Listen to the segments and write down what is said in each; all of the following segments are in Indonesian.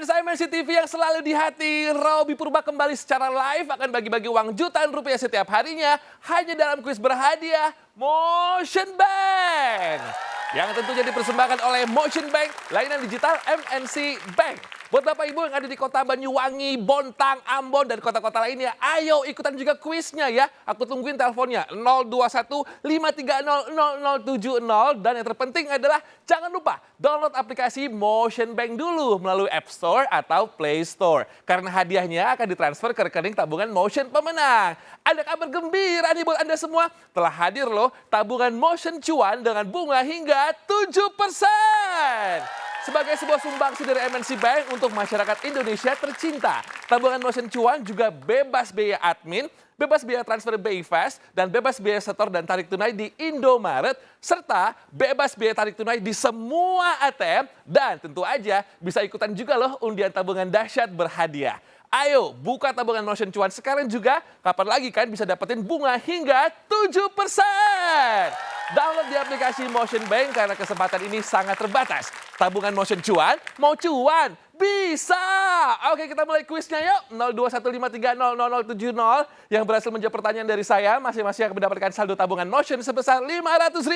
pemirsa MNC TV yang selalu di hati, Robby Purba kembali secara live akan bagi-bagi uang jutaan rupiah setiap harinya hanya dalam kuis berhadiah Motion Bank. Yang tentunya dipersembahkan oleh Motion Bank, layanan digital MNC Bank. Buat Bapak Ibu yang ada di kota Banyuwangi, Bontang, Ambon, dan kota-kota lainnya, ayo ikutan juga kuisnya ya. Aku tungguin teleponnya 021-530-0070. Dan yang terpenting adalah jangan lupa download aplikasi Motion Bank dulu melalui App Store atau Play Store. Karena hadiahnya akan ditransfer ke rekening tabungan Motion pemenang. Ada kabar gembira nih buat Anda semua. Telah hadir loh tabungan Motion Cuan dengan bunga hingga 7%. Sebagai sebuah sumbangsi dari MNC Bank untuk masyarakat Indonesia tercinta, tabungan Motion Cuan juga bebas biaya admin, bebas biaya transfer BI Fast, dan bebas biaya setor dan tarik tunai di Indomaret, serta bebas biaya tarik tunai di semua ATM, dan tentu aja bisa ikutan juga loh undian tabungan dahsyat berhadiah. Ayo buka tabungan Motion Cuan sekarang juga, kapan lagi kan bisa dapetin bunga hingga 7%. Download di aplikasi Motion Bank karena kesempatan ini sangat terbatas. Tabungan Motion Cuan, mau cuan? Bisa! Oke, kita mulai kuisnya yuk. 021530070 yang berhasil menjawab pertanyaan dari saya masing-masing akan mendapatkan saldo tabungan Motion sebesar Rp500.000.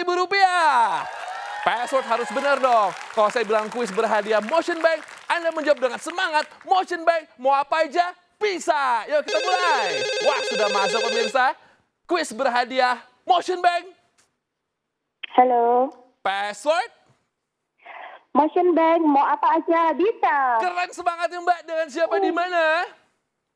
Password harus benar dong. Kalau saya bilang kuis berhadiah Motion Bank, Anda menjawab dengan semangat. Motion Bank, mau apa aja? Bisa! Yuk kita mulai. Wah, sudah masuk pemirsa. Kuis berhadiah Motion Bank. Halo. Password? Motion Bank, mau apa aja bisa. Keren semangat ya Mbak. Dengan siapa di mana?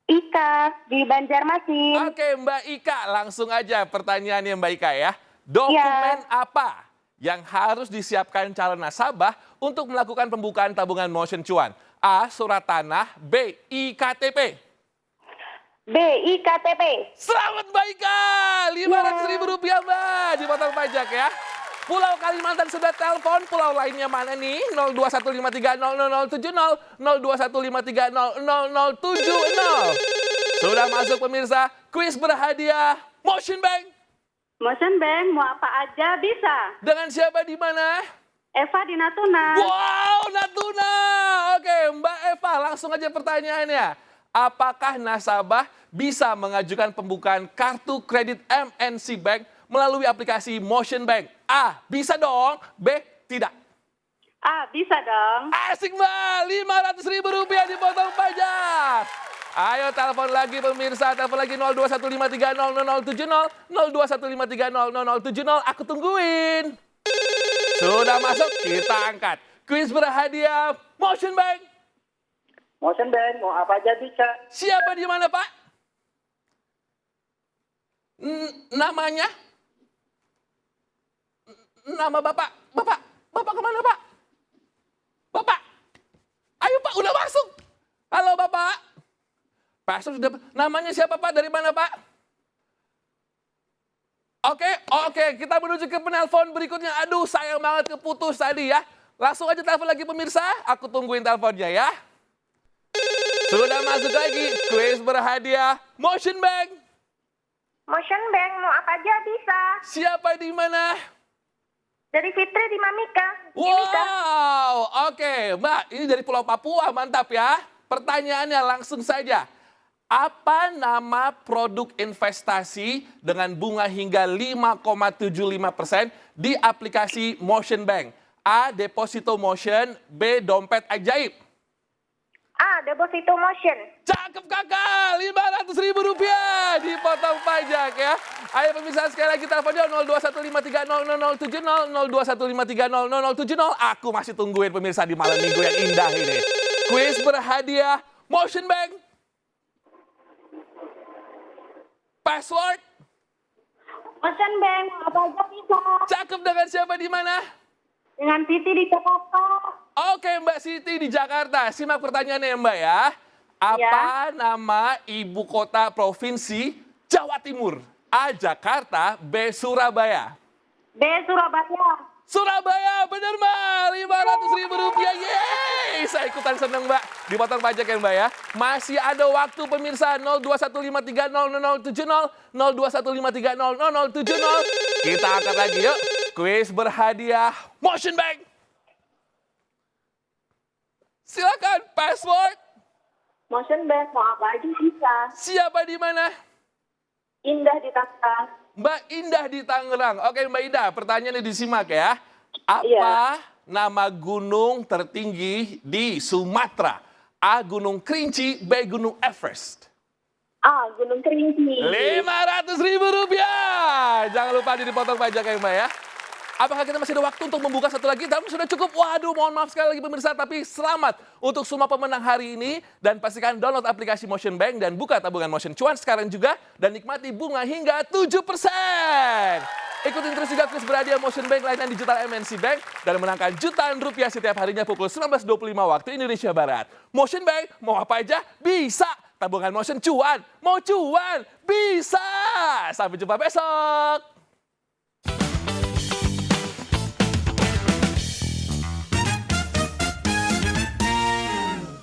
Ika, di Banjarmasin. Oke Mbak Ika, langsung aja pertanyaannya Mbak Ika ya. Dokumen apa yang harus disiapkan calon nasabah untuk melakukan pembukaan tabungan Motion Cuan? A. Surat tanah. B. IKTP. B. IKTP. Selamat Mbak Ika. Rp500.000 Mbak. Dipotong pajak ya. Pulau Kalimantan sudah telepon, pulau lainnya mana nih? 021530070, 021530070. Sudah masuk pemirsa, kuis berhadiah Motion Bank. Motion Bank, mau apa aja bisa. Dengan siapa di mana? Eva di Natuna. Wow, Natuna. Oke, Mbak Eva, langsung aja pertanyaannya. Apakah nasabah bisa mengajukan pembukaan kartu kredit MNC Bank melalui aplikasi Motion Bank? A. Bisa dong. B. Tidak. A. Bisa dong. Asik Mbak. Rp500.000 dipotong pajak. Ayo telepon lagi pemirsa. Telepon lagi 021530070. 021530070. Aku tungguin. Sudah masuk. Kita angkat. Kuis berhadiah Motion Bank. Motion Bank, mau apa aja bisa. Siapa di mana Pak? Namanya? Nama Bapak kemana Pak? Bapak, ayo Pak, udah masuk. Halo Bapak. Pak, sudah. Namanya siapa Pak? Dari mana Pak? Oke, kita menuju ke penelpon berikutnya. Aduh, sayang banget keputus tadi ya. Langsung aja telepon lagi pemirsa. Aku tungguin teleponnya ya. Sudah masuk lagi kuis berhadiah Motion Bank. Motion Bank, mau apa aja bisa. Siapa di mana? Dari Fitri di Mamika. Wow, oke Mbak, ini dari Pulau Papua, mantap ya. Pertanyaannya langsung saja. Apa nama produk investasi dengan bunga hingga 5,75% di aplikasi Motion Bank? A. Deposito Motion. B. Dompet Ajaib. A. Deposito Motion. Cakep kakak, Rp500.000 dipotong pajak ya. Ayo pemirsa sekali lagi teleponnya 021530070, 021530070. Aku masih tungguin pemirsa di malam minggu yang indah ini. Kuis berhadiah Motion Bank. Password? Motion Bank, mau apa aja bisa. Cakep, dengan siapa di mana? Dengan Siti di Jakarta. Oke Mbak Siti di Jakarta. Simak pertanyaannya Mbak ya. Apa nama ibu kota provinsi Jawa Timur? A. Jakarta. B. Surabaya. B. Surabaya. Surabaya, benar Mbak. Rp500.000. Yeay, saya ikutan seneng Mbak. Dipotong pajak ya Mbak ya. Masih ada waktu pemirsa. 021530070, 021530070. Kita angkat lagi yuk. Kuis berhadiah Motion Bank. Silakan, password. Motion Bank mau apa aja bisa. Siapa di mana? Indah di Tangerang. Mbak Indah di Tangerang. Oke Mbak Indah, pertanyaannya disimak ya. Apa Iya. nama gunung tertinggi di Sumatera? A. Gunung Kerinci, B. Gunung Everest. Gunung Kerinci. Rp500.000. Jangan lupa dipotong pajak ya Mbak ya. Apakah kita masih ada waktu untuk membuka satu lagi? Tapi sudah cukup. Waduh, mohon maaf sekali lagi pemirsa. Tapi selamat untuk semua pemenang hari ini. Dan pastikan download aplikasi Motion Bank dan buka tabungan Motion Cuan sekarang juga. Dan nikmati bunga hingga 7%. Ikutin terus juga kuis berhadiah Motion Bank layanan digital MNC Bank. Dan menangkan jutaan rupiah setiap harinya pukul 19.25 waktu Indonesia Barat. Motion Bank, mau apa aja? Bisa. Tabungan Motion Cuan, mau cuan? Bisa. Sampai jumpa besok.